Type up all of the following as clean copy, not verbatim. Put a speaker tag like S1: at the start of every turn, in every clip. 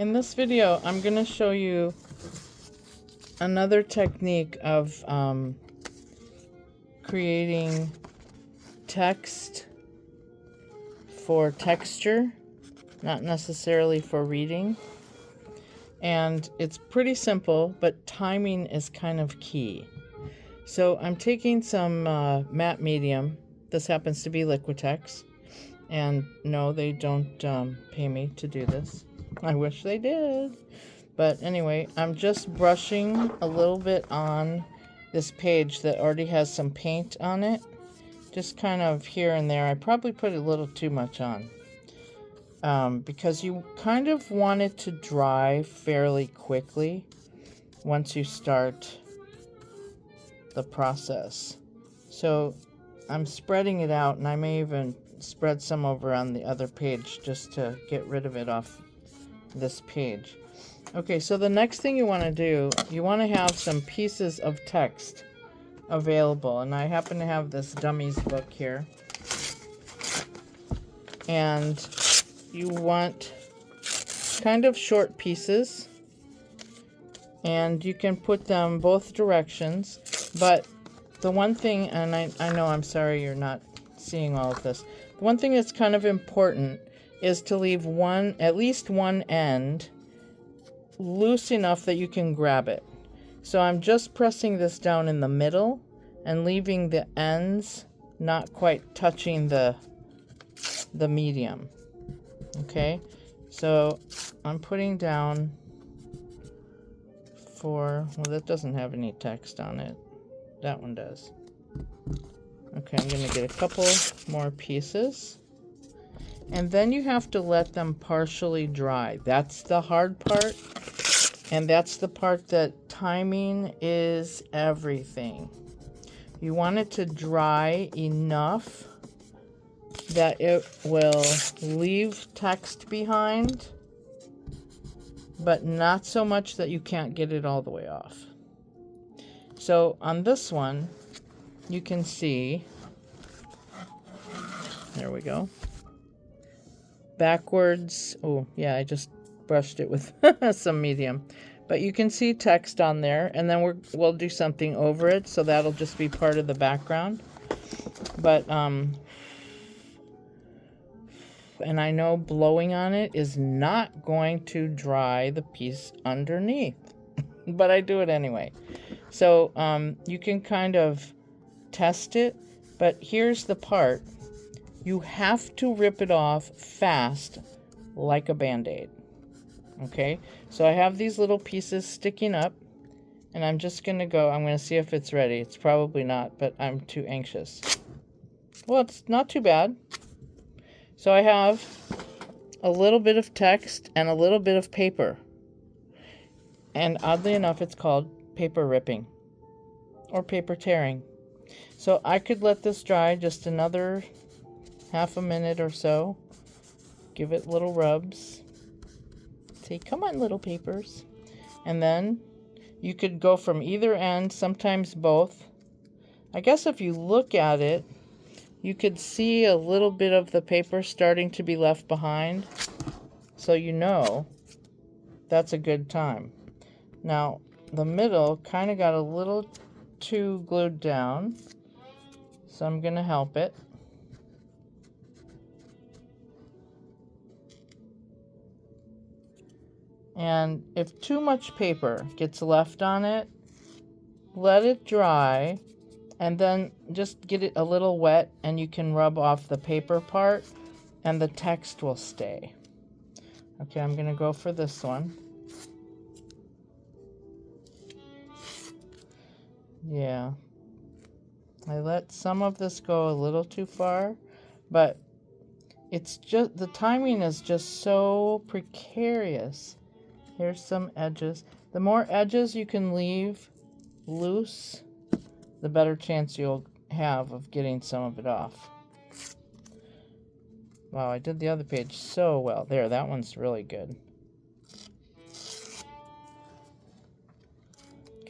S1: In this video, I'm going to show you another technique of creating text for texture, not necessarily for reading. And it's pretty simple, but timing is kind of key. So I'm taking some matte medium. This happens to be Liquitex. And no, they don't pay me to do this. I wish they did. But anyway, I'm just brushing a little bit on this page that already has some paint on it. Just kind of here and there. I probably put a little too much on. Because you kind of want it to dry fairly quickly once you start the process. So I'm spreading it out, and I may even spread some over on the other page just to get rid of it off this page. Okay, so the next thing you want to do, you want to have some pieces of text available, and I happen to have this dummies book here. And you want kind of short pieces, and you can put them both directions, but the one thing, and I know, I'm sorry you're not seeing all of this, the one thing that's kind of important is to leave at least one end loose enough that you can grab it. So I'm just pressing this down in the middle and leaving the ends not quite touching the medium. Okay, so I'm putting down well, that doesn't have any text on it. That one does. Okay, I'm going to get a couple more pieces. And then you have to let them partially dry. That's the hard part. And that's the part that timing is everything. You want it to dry enough that it will leave text behind, but not so much that you can't get it all the way off. So on this one, you can see, there we go, backwards. Oh yeah, I just brushed it with some medium, but you can see text on there, and then we'll do something over it, so that'll just be part of the background. But and I know blowing on it is not going to dry the piece underneath, but I do it anyway. So you can kind of test it, but here's the part. You have to rip it off fast, like a Band-Aid. Okay, so I have these little pieces sticking up, and I'm just going to see if it's ready. It's probably not, but I'm too anxious. Well, it's not too bad. So I have a little bit of text and a little bit of paper. And oddly enough, it's called paper ripping or paper tearing. So I could let this dry just another half a minute or so. Give it little rubs. Say, come on, little papers. And then you could go from either end, sometimes both. I guess if you look at it, you could see a little bit of the paper starting to be left behind. So you know that's a good time. Now, the middle kind of got a little too glued down, so I'm going to help it. And if too much paper gets left on it, let it dry, and then just get it a little wet, and you can rub off the paper part, and the text will stay. Okay, I'm going to go for this one. Yeah. I let some of this go a little too far, but it's just, the timing is just so precarious. Here's some edges. The more edges you can leave loose, the better chance you'll have of getting some of it off. Wow, I did the other page so well. There, that one's really good.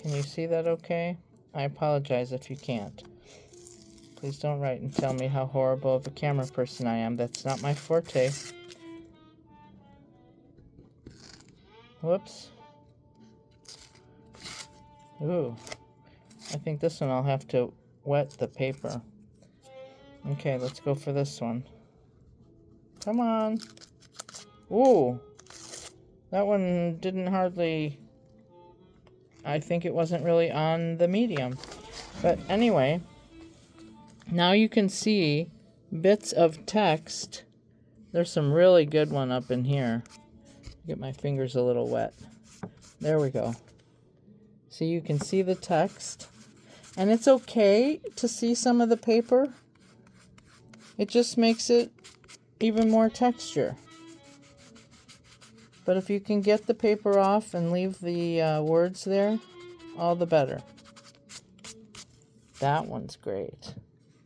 S1: Can you see that okay? I apologize if you can't. Please don't write and tell me how horrible of a camera person I am. That's not my forte. Whoops. Ooh. I think this one I'll have to wet the paper. Okay, let's go for this one. Come on. Ooh. That one didn't hardly... I think it wasn't really on the medium. But anyway, now you can see bits of text. There's some really good one up in here. Get my fingers a little wet. There we go. So you can see the text. And it's okay to see some of the paper. It just makes it even more texture. But if you can get the paper off and leave the words there, all the better. That one's great.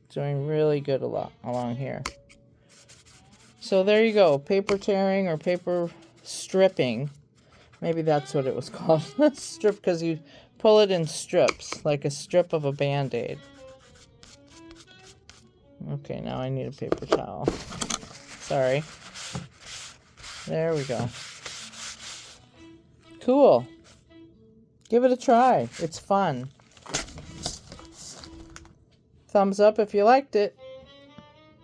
S1: Doing really good along here. So there you go. Paper tearing or paper stripping. Maybe that's what it was called. Strip, because you pull it in strips, like a strip of a Band-Aid. Okay, now I need a paper towel. Sorry. There we go. Cool. Give it a try. It's fun. Thumbs up if you liked it.